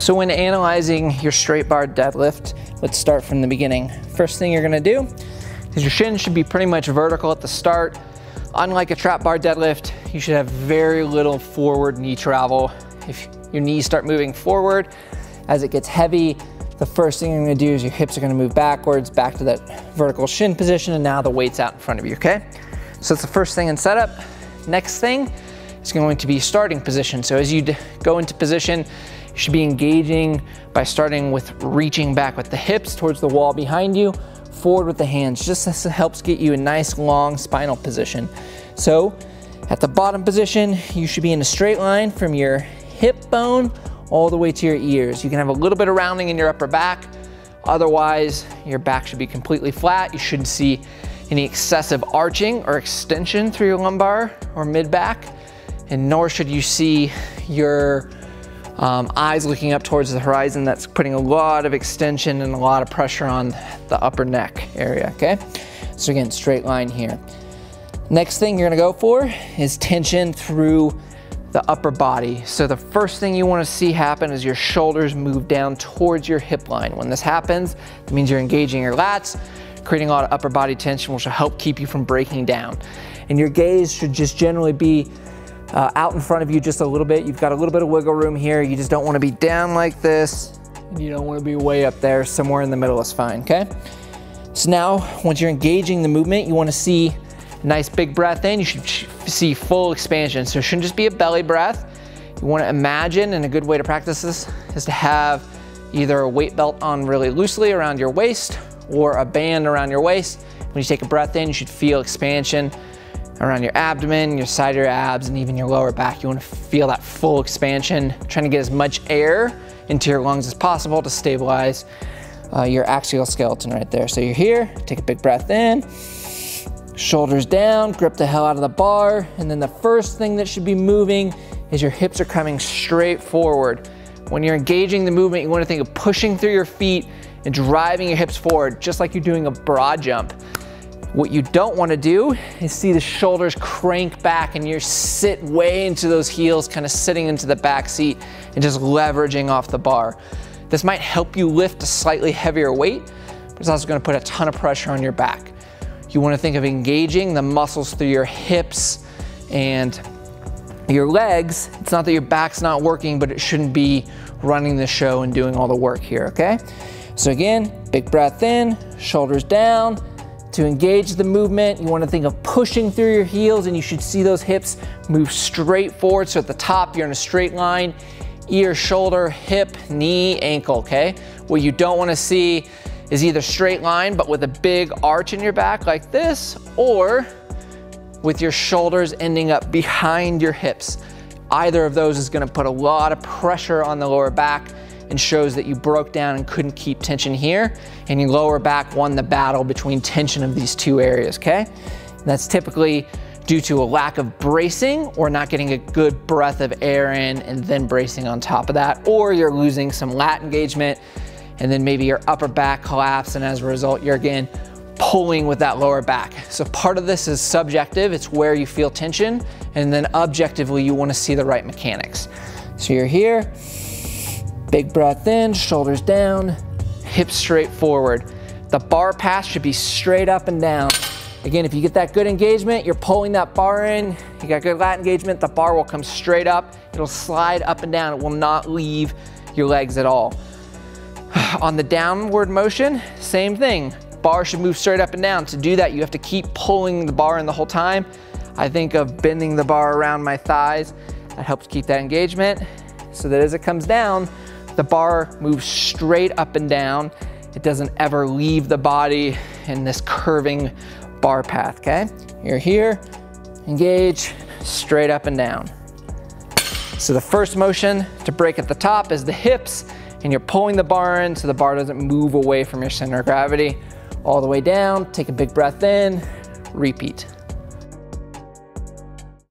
So when analyzing your straight bar deadlift, let's start from the beginning. First thing you're gonna do is your shin should be pretty much vertical at the start. Unlike a trap bar deadlift, you should have very little forward knee travel. If your knees start moving forward, as it gets heavy, the first thing you're gonna do is your hips are gonna move backwards, back to that vertical shin position, and now the weight's out in front of you, okay? So that's the first thing in setup. Next thing is going to be starting position. So as you go into position, you should be engaging by starting with reaching back with the hips towards the wall behind you, forward with the hands. Just this helps get you a nice long spinal position. So at the bottom position, you should be in a straight line from your hip bone all the way to your ears. You can have a little bit of rounding in your upper back. Otherwise, your back should be completely flat. You shouldn't see any excessive arching or extension through your lumbar or mid back, and nor should you see your eyes looking up towards the horizon. That's putting a lot of extension and a lot of pressure on the upper neck area, okay? So again, straight line here. Next thing you're gonna go for is tension through the upper body. So the first thing you wanna see happen is your shoulders move down towards your hip line. When this happens, it means you're engaging your lats, creating a lot of upper body tension, which will help keep you from breaking down. And your gaze should just generally be out in front of you just a little bit. You've got a little bit of wiggle room here. You just don't want to be down like this, and you don't want to be way up there. Somewhere in the middle is fine, okay? So now, once you're engaging the movement, you want to see a nice big breath in. You should see full expansion. So it shouldn't just be a belly breath. You want to imagine, and a good way to practice this is to have either a weight belt on really loosely around your waist or a band around your waist. When you take a breath in, you should feel expansion around your abdomen, your side of your abs, and even your lower back. You want to feel that full expansion, trying to get as much air into your lungs as possible to stabilize your axial skeleton right there. So you're here, take a big breath in, shoulders down, grip the hell out of the bar, and then the first thing that should be moving is your hips are coming straight forward. When you're engaging the movement, you want to think of pushing through your feet and driving your hips forward, just like you're doing a broad jump. What you don't want to do is see the shoulders crank back and you sit way into those heels, kind of sitting into the back seat and just leveraging off the bar. This might help you lift a slightly heavier weight, but it's also going to put a ton of pressure on your back. You want to think of engaging the muscles through your hips and your legs. It's not that your back's not working, but it shouldn't be running the show and doing all the work here, okay? So again, big breath in, shoulders down. To engage the movement, you want to think of pushing through your heels, and you should see those hips move straight forward. So at the top, you're in a straight line, ear, shoulder, hip, knee, ankle, okay? What you don't want to see is either straight line, but with a big arch in your back like this, or with your shoulders ending up behind your hips. Either of those is going to put a lot of pressure on the lower back and shows that you broke down and couldn't keep tension here, and your lower back won the battle between tension of these two areas, okay? And that's typically due to a lack of bracing or not getting a good breath of air in and then bracing on top of that, or you're losing some lat engagement and then maybe your upper back collapse, and as a result, you're again pulling with that lower back. So part of this is subjective, it's where you feel tension, and then objectively, you want to see the right mechanics. So you're here, big breath in, shoulders down, hips straight forward. The bar pass should be straight up and down. Again, if you get that good engagement, you're pulling that bar in, you got good lat engagement, the bar will come straight up, it'll slide up and down, it will not leave your legs at all. On the downward motion, same thing. Bar should move straight up and down. To do that, you have to keep pulling the bar in the whole time. I think of bending the bar around my thighs. That helps keep that engagement, so that as it comes down, the bar moves straight up and down. It doesn't ever leave the body in this curving bar path, okay? You're here, engage, straight up and down. So the first motion to break at the top is the hips, and you're pulling the bar in so the bar doesn't move away from your center of gravity. All the way down, take a big breath in, repeat.